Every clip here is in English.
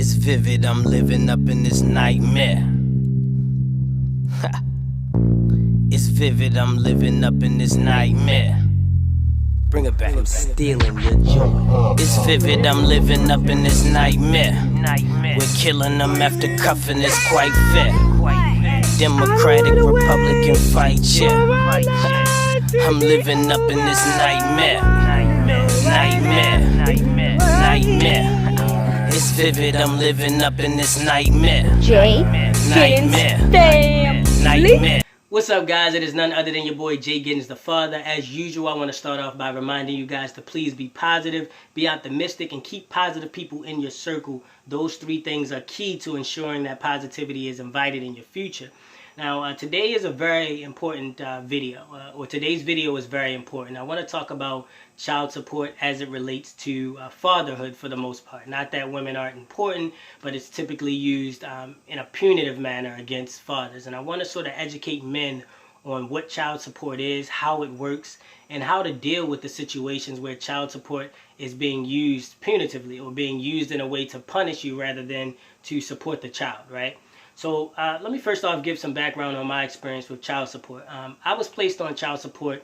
It's vivid, I'm living up in this nightmare. It's vivid, I'm living up in this nightmare. Bring it back, I'm stealing your joy. It's vivid, I'm living up in this nightmare. We're killing them after cuffing, it's quite fair. Democratic, Republican fight, yeah. I'm living up in this nightmare. Nightmare. It's vivid, I'm living up in this nightmare. JGiddins family. What's up, guys? It is none other than your boy JGiddins, the father. As usual, I want to start off by reminding you guys to please be positive, be optimistic, and keep positive people in your circle. Those three things are key to ensuring that positivity is invited in your future. Now, today is a very important video, or today's video is very important. I want to talk about child support as it relates to fatherhood for the most part. Not that women aren't important, but it's typically used in a punitive manner against fathers. And I want to sort of educate men on what child support is, how it works, and how to deal with the situations where child support is being used punitively or being used in a way to punish you rather than to support the child, right? So let me first off give some background on my experience with child support. I was placed on child support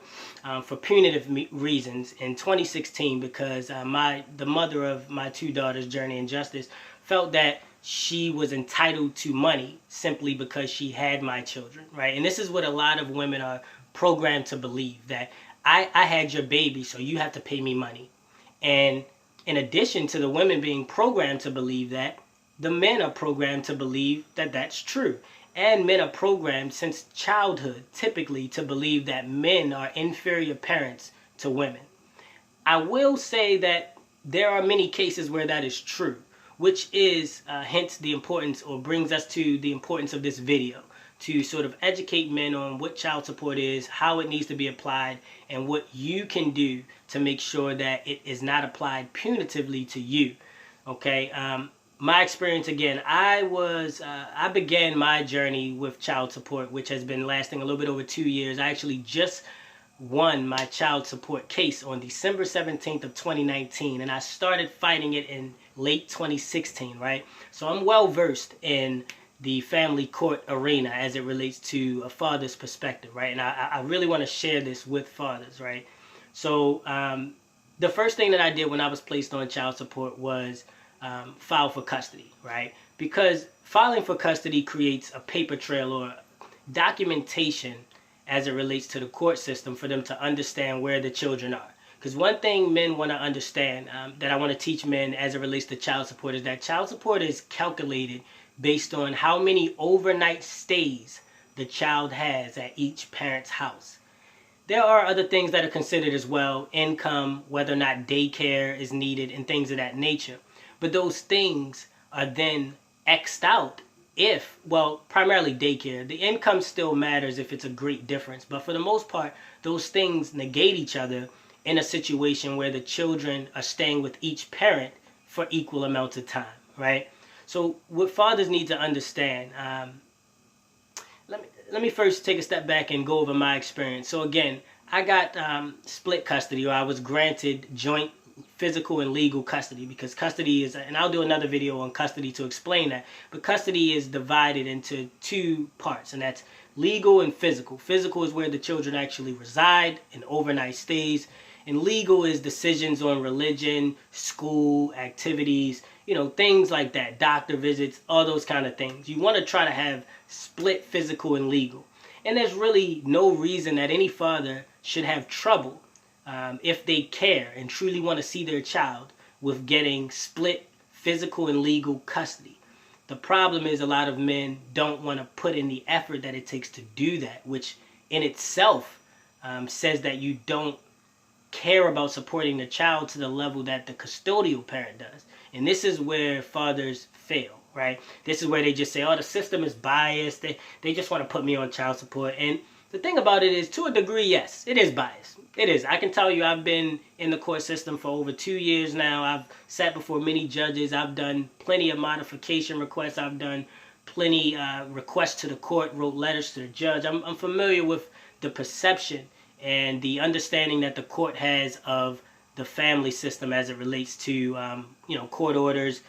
for punitive reasons in 2016 because the mother of my two daughters, Journey and Justice, felt that she was entitled to money simply because she had my children, right? And this is what a lot of women are programmed to believe, that I had your baby, so you have to pay me money. And in addition to the women being programmed to believe that, the men are programmed to believe that that's true. And men are programmed since childhood, typically, to believe that men are inferior parents to women. I will say that there are many cases where that is true, which is hence the importance, or brings us to the importance of this video, to sort of educate men on what child support is, how it needs to be applied, and what you can do to make sure that it is not applied punitively to you. Okay? My experience, again, I began my journey with child support, which has been lasting a little bit over 2 years. I actually just won my child support case on December 17th of 2019, and I started fighting it in late 2016, right? So I'm well versed in the family court arena as it relates to a father's perspective, right? And I really want to share this with fathers, right? So the first thing that I did when I was placed on child support was file for custody, right? Because filing for custody creates a paper trail or documentation as it relates to the court system for them to understand where the children are. Because one thing men want to understand that I want to teach men as it relates to child support is that child support is calculated based on how many overnight stays the child has at each parent's house. There are other things that are considered as well, income, whether or not daycare is needed, and things of that nature. But those things are then X'd out if, well, primarily daycare. The income still matters if it's a great difference. But for the most part, those things negate each other in a situation where the children are staying with each parent for equal amounts of time, right? So what fathers need to understand, let me first take a step back and go over my experience. So again, I got split custody, or I was granted joint physical and legal custody, because custody is, and I'll do another video on custody to explain that, but custody is divided into two parts, and that's legal and physical. Physical is where the children actually reside and overnight stays, and legal is decisions on religion, school, activities, you know, things like that, doctor visits, all those kind of things. You want to try to have split physical and legal, and there's really no reason that any father should have trouble if they care and truly want to see their child with getting split physical and legal custody. The problem is a lot of men don't want to put in the effort that it takes to do that, which in itself says that you don't care about supporting the child to the level that the custodial parent does. And this is where fathers fail, right? This is where they just say, oh, the system is biased. They just want to put me on child support. And the thing about it is, to a degree, yes, it is biased. It is. I can tell you I've been in the court system for over 2 years now. I've sat before many judges. I've done plenty of modification requests. I've done plenty requests to the court, wrote letters to the judge. I'm familiar with the perception and the understanding that the court has of the family system as it relates to, court orders,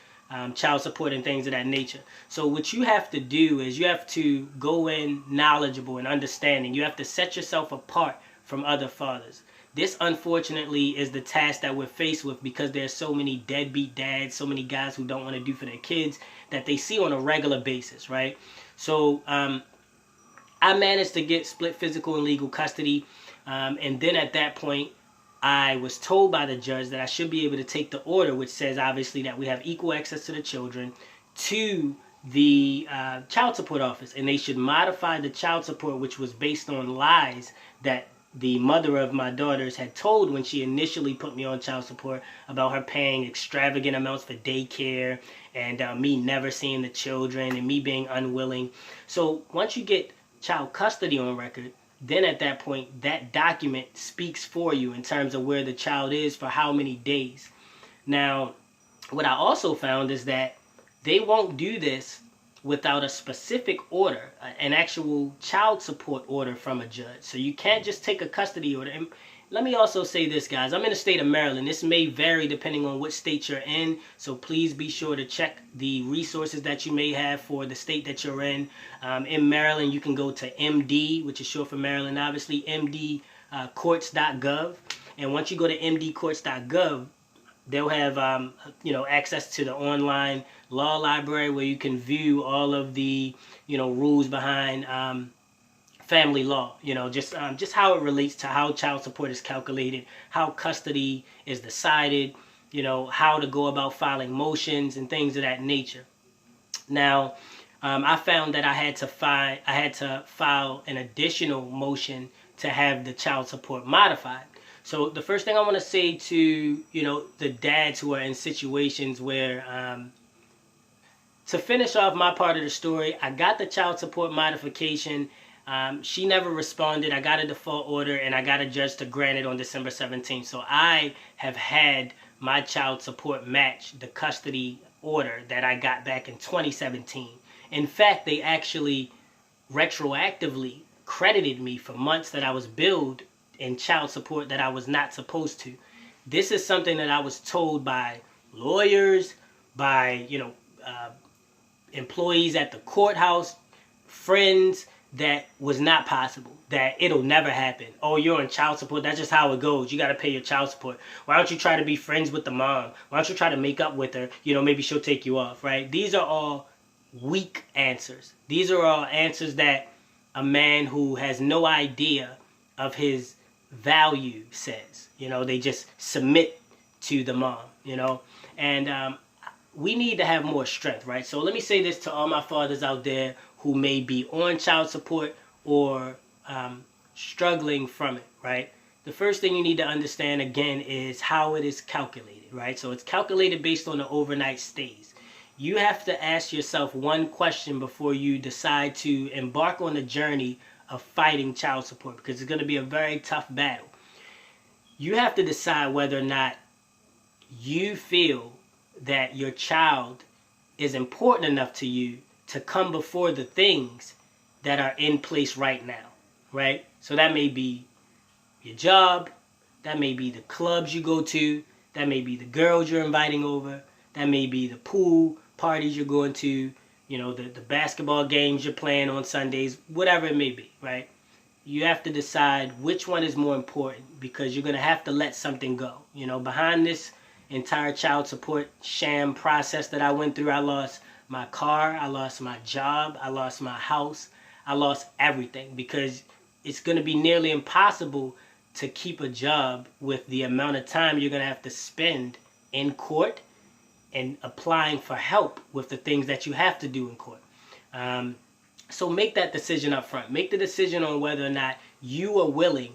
child support and things of that nature. So what you have to do is you have to go in knowledgeable and understanding. You have to set yourself apart from other fathers. This, unfortunately, is the task that we're faced with because there's so many deadbeat dads, so many guys who don't want to do for their kids that they see on a regular basis, right? So I managed to get split physical and legal custody, and then at that point, I was told by the judge that I should be able to take the order, which says obviously that we have equal access to the children, to the child support office, and they should modify the child support, which was based on lies that the mother of my daughters had told when she initially put me on child support about her paying extravagant amounts for daycare and me never seeing the children and me being unwilling. So once you get child custody on record, then at that point, that document speaks for you in terms of where the child is for how many days. Now, what I also found is that they won't do this without a specific order, an actual child support order from a judge. So you can't just take a custody order. And let me also say this, guys. I'm in the state of Maryland. This may vary depending on which state you're in. So please be sure to check the resources that you may have for the state that you're in. In Maryland, you can go to MD, which is short for Maryland, obviously, mdcourts.gov. And once you go to mdcourts.gov, they'll have access to the online law library where you can view all of the rules behind family law, just how it relates to how child support is calculated, how custody is decided, how to go about filing motions and things of that nature. Now, I found that I had to file an additional motion to have the child support modified. So the first thing I want to say to the dads who are in situations where, to finish off my part of the story, I got the child support modification. She never responded. I got a default order and I got a judge to grant it on December 17th. So I have had my child support match the custody order that I got back in 2017. In fact, they actually retroactively credited me for months that I was billed in child support that I was not supposed to. This is something that I was told by lawyers, by employees at the courthouse, friends, that was not possible, that it'll never happen. Oh, you're on child support, that's just how it goes. You got to pay your child support. Why don't you try to be friends with the mom? Why don't you try to make up with her? Maybe she'll take you off, right? These are all weak answers. These are all answers that a man who has no idea of his value says. They just submit to the mom, and we need to have more strength, right? So let me say this to all my fathers out there who may be on child support or struggling from it, right? The first thing you need to understand, again, is how it is calculated, right? So it's calculated based on the overnight stays. You have to ask yourself one question before you decide to embark on the journey of fighting child support, because it's going to be a very tough battle. You have to decide whether or not you feel that your child is important enough to you to come before the things that are in place right now, right? So that may be your job, that may be the clubs you go to, that may be the girls you're inviting over, that may be the pool parties you're going to, the basketball games you're playing on Sundays, whatever it may be, right? You have to decide which one is more important, because you're going to have to let something go. Behind this entire child support sham process that I went through, I lost my car, I lost my job, I lost my house, I lost everything, because it's going to be nearly impossible to keep a job with the amount of time you're going to have to spend in court and applying for help with the things that you have to do in court. So make that decision up front. Make the decision on whether or not you are willing,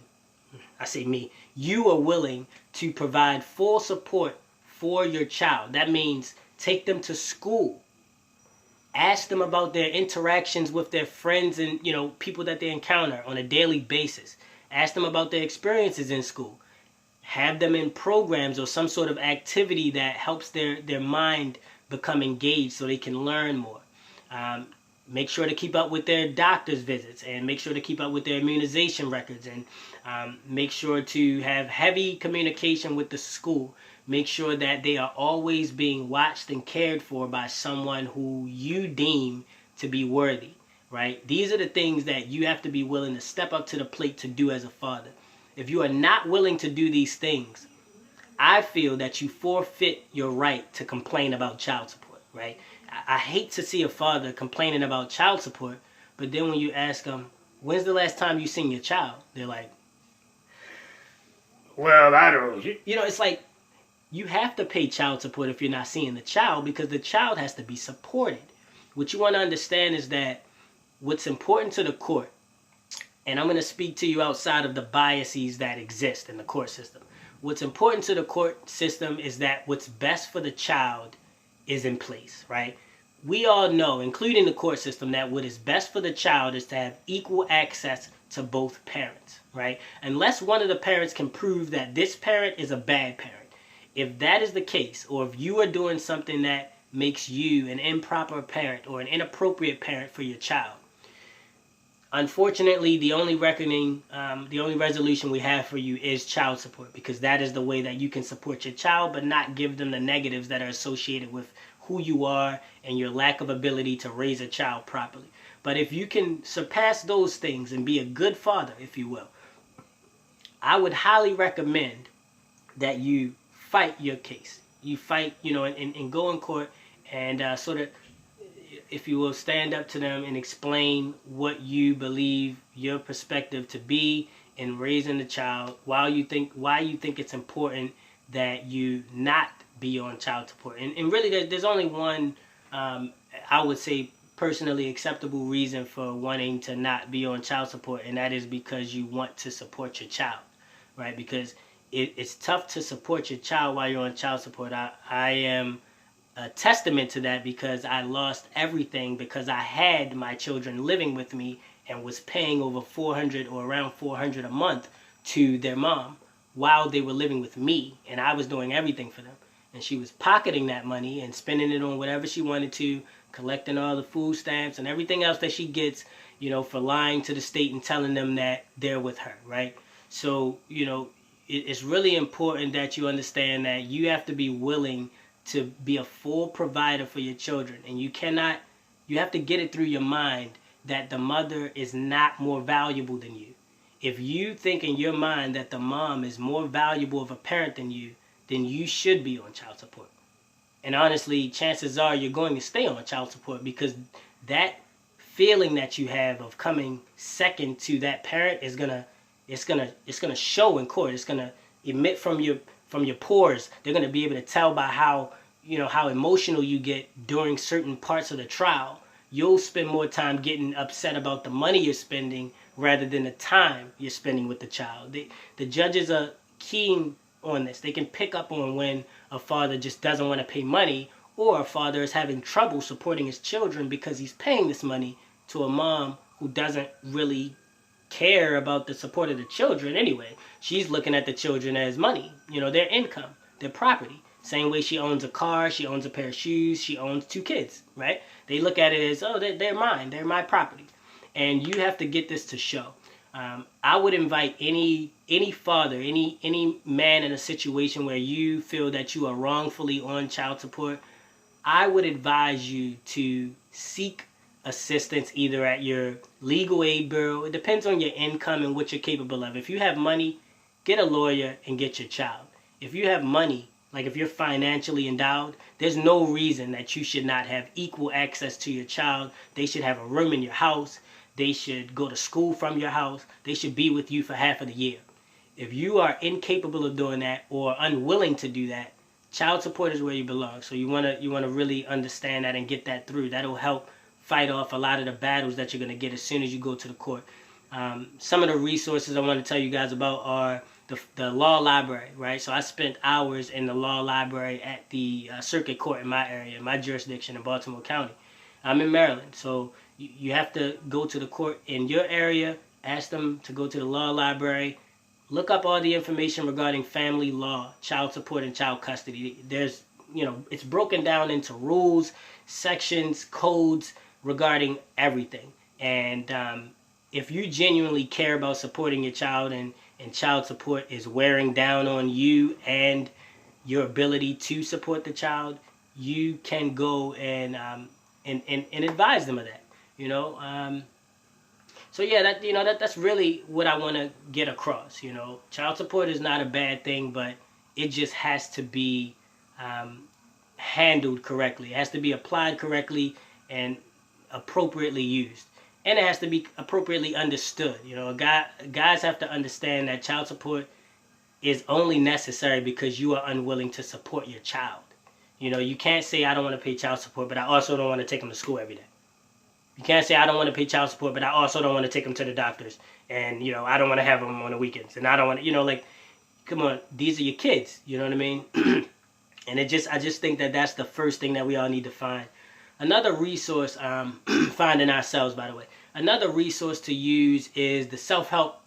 I say me, you are willing to provide full support for your child. That means take them to school. Ask them about their interactions with their friends and people that they encounter on a daily basis. Ask them about their experiences in school. Have them in programs or some sort of activity that helps their mind become engaged so they can learn more. Make sure to keep up with their doctor's visits, and make sure to keep up with their immunization records, and make sure to have heavy communication with the school, Make sure that they are always being watched and cared for by someone who you deem to be worthy, right? These are the things that you have to be willing to step up to the plate to do as a father. If you are not willing to do these things, I feel that you forfeit your right to complain about child support, right? I hate to see a father complaining about child support, but then when you ask them, when's the last time you seen your child? They're like, well, I don't. You know, it's like you have to pay child support if you're not seeing the child because the child has to be supported. What you want to understand is that what's important to the court, and I'm going to speak to you outside of the biases that exist in the court system. What's important to the court system is that what's best for the child is in place, right? We all know, including the court system, that what is best for the child is to have equal access to both parents, right? Unless one of the parents can prove that this parent is a bad parent. If that is the case, or if you are doing something that makes you an improper parent or an inappropriate parent for your child, unfortunately, the only resolution we have for you is child support, because that is the way that you can support your child but not give them the negatives that are associated with who you are and your lack of ability to raise a child properly. But if you can surpass those things and be a good father, if you will, I would highly recommend that you fight your case. You fight, and go in court and sort of, if you will, stand up to them and explain what you believe your perspective to be in raising the child, why you think it's important that you not be on child support. And really, there's only one, I would say, personally acceptable reason for wanting to not be on child support, and that is because you want to support your child, right? Because it's tough to support your child while you're on child support. I am a testament to that because I lost everything because I had my children living with me and was paying over $400 or around $400 a month to their mom while they were living with me, and I was doing everything for them. And she was pocketing that money and spending it on whatever she wanted to, collecting all the food stamps and everything else that she gets, for lying to the state and telling them that they're with her, right? So, it's really important that you understand that you have to be willing to be a full provider for your children. And you have to get it through your mind that the mother is not more valuable than you. If you think in your mind that the mom is more valuable of a parent than you, then you should be on child support. And honestly, chances are you're going to stay on child support because that feeling that you have of coming second to that parent is gonna show in court. It's gonna emit from your pores. They're gonna be able to tell by how emotional you get during certain parts of the trial. You'll spend more time getting upset about the money you're spending rather than the time you're spending with the child. The judges are keen on this. They can pick up on when a father just doesn't want to pay money, or a father is having trouble supporting his children because he's paying this money to a mom who doesn't really care about the support of the children anyway. She's looking at the children as money, their income, their property. Same way she owns a car, she owns a pair of shoes, she owns 2 kids, right? They look at it as, oh, they're mine, they're my property. And you have to get this to show. I would invite any father, any man in a situation where you feel that you are wrongfully on child support, I would advise you to seek assistance either at your legal aid bureau. It depends on your income and what you're capable of. If you have money, get a lawyer and get your child. If you have money, like if you're financially endowed, there's no reason that you should not have equal access to your child. They should have a room in your house. They should go to school from your house. They should be with you for half of the year. If you are incapable of doing that or unwilling to do that, child support is where you belong. So you want to really understand that and get that through. That'll help fight off a lot of the battles that you're going to get as soon as you go to the court. Some of the resources I want to tell you guys about are the law library, right? So I spent hours in the law library at the circuit court in my area, my jurisdiction in Baltimore County. I'm in Maryland, so you have to go to the court in your area, ask them to go to the law library, look up all the information regarding family law, child support, and child custody. There's, it's broken down into rules, sections, codes regarding everything. And if you genuinely care about supporting your child and child support is wearing down on you and your ability to support the child, you can go and advise them of that. You know. So yeah, that's really what I want to get across. You know, child support is not a bad thing, but it just has to be handled correctly. It has to be applied correctly and appropriately used, and it has to be appropriately understood. You know, guys have to understand that child support is only necessary because you are unwilling to support your child. You know, you can't say I don't want to pay child support, but I also don't want to take them to school every day. You can't say I don't want to pay child support, but I also don't want to take them to the doctors, and you know I don't want to have them on the weekends, and I don't want to, you know, like, come on, these are your kids. You know what I mean? And I just think that that's the first thing that we all need to find. Another resource, finding ourselves, by the way. Another resource to use is the self-help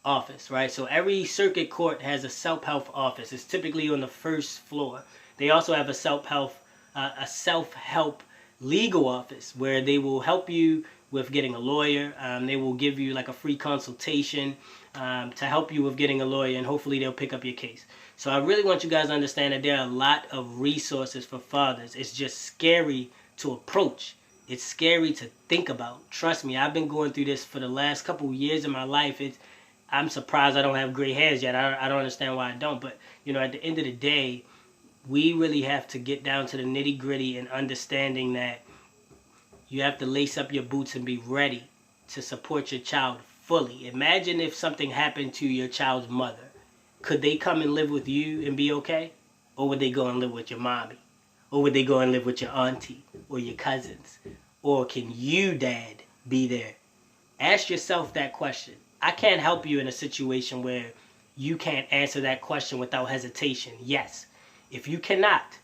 office, right? So every circuit court has a self-help office. It's typically on the first floor. They also have a self-help legal office where they will help you with getting a lawyer. They will give you like a free consultation to help you with getting a lawyer, and hopefully they'll pick up your case. So I really want you guys to understand that there are a lot of resources for fathers. It's just scary to approach. It's scary to think about. Trust me, I've been going through this for the last couple of years in my life. I'm surprised I don't have gray hairs yet. I don't understand why I don't. But, you know, at the end of the day, we really have to get down to the nitty-gritty and understanding that you have to lace up your boots and be ready to support your child fully. Imagine if something happened to your child's mother. Could they come and live with you and be okay? Or would they go and live with your mommy? Or would they go and live with your auntie or your cousins? Or can you, dad, be there? Ask yourself that question. I can't help you in a situation where you can't answer that question without hesitation. Yes. If you cannot,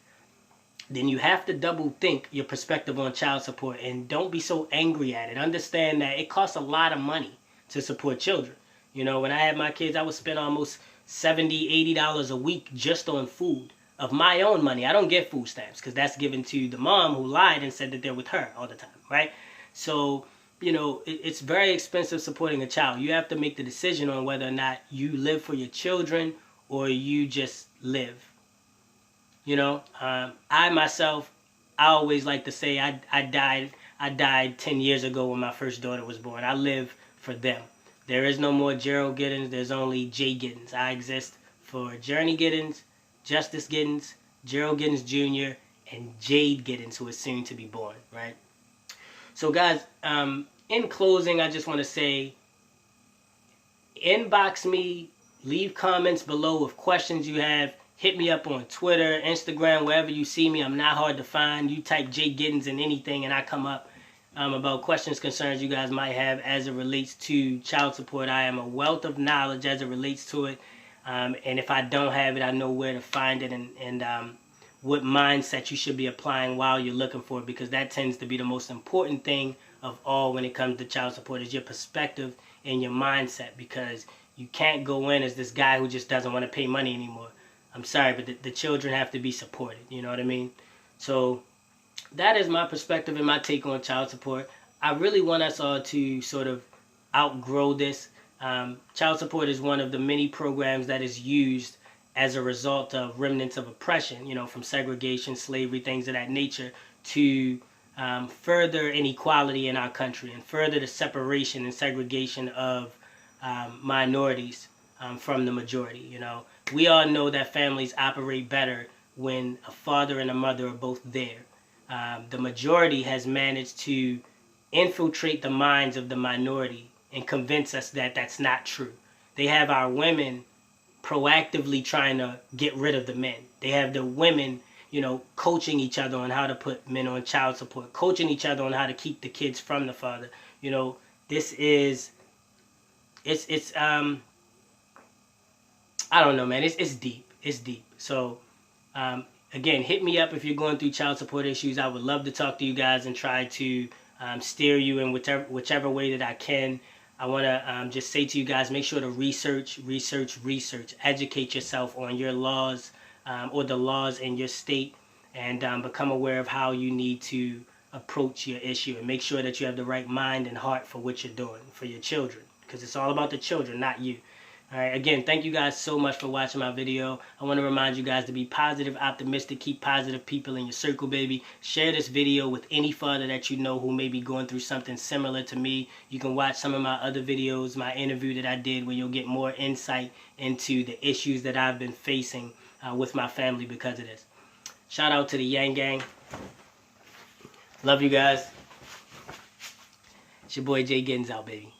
then you have to double think your perspective on child support, and don't be so angry at it. Understand that it costs a lot of money to support children. You know, when I had my kids, I would spend almost $70, $80 a week just on food of my own money. I don't get food stamps because that's given to the mom who lied and said that they're with her all the time, right? So, you know, it's very expensive supporting a child. You have to make the decision on whether or not you live for your children or you just live. You know, I myself, I always like to say I died 10 years ago when my first daughter was born. I live for them. There is no more Gerald Giddins. There's only JGiddins. I exist for Journey Giddins, Justice Giddins, Gerald Giddins Jr., and Jade Giddins, who is soon to be born, right? So, guys, in closing, I just want to say, inbox me, leave comments below with questions you have. Hit me up on Twitter, Instagram, wherever you see me. I'm not hard to find. You type Jay Giddins in anything and I come up about questions, concerns you guys might have as it relates to child support. I am a wealth of knowledge as it relates to it. And if I don't have it, I know where to find it and what mindset you should be applying while you're looking for it, because that tends to be the most important thing of all when it comes to child support is your perspective and your mindset, because you can't go in as this guy who just doesn't want to pay money anymore. I'm sorry, but the children have to be supported. You know what I mean? So that is my perspective and my take on child support. I really want us all to sort of outgrow this. Child support is one of the many programs that is used as a result of remnants of oppression, you know, from segregation, slavery, things of that nature, to further inequality in our country and further the separation and segregation of minorities from the majority. You know, we all know that families operate better when a father and a mother are both there. The majority has managed to infiltrate the minds of the minority and convince us that that's not true. They have our women proactively trying to get rid of the men. They have the women, you know, coaching each other on how to put men on child support, coaching each other on how to keep the kids from the father. You know, this is, I don't know, man. It's deep. It's deep. So, again, hit me up if you're going through child support issues. I would love to talk to you guys and try to steer you in whichever way that I can. I want to just say to you guys, make sure to research, educate yourself on your laws or the laws in your state, and become aware of how you need to approach your issue, and make sure that you have the right mind and heart for what you're doing for your children, because it's all about the children, not you. Alright, again, thank you guys so much for watching my video. I want to remind you guys to be positive, optimistic, keep positive people in your circle, baby. Share this video with any father that you know who may be going through something similar to me. You can watch some of my other videos, my interview that I did, where you'll get more insight into the issues that I've been facing with my family because of this. Shout out to the Yang Gang. Love you guys. It's your boy JGiddins out, baby.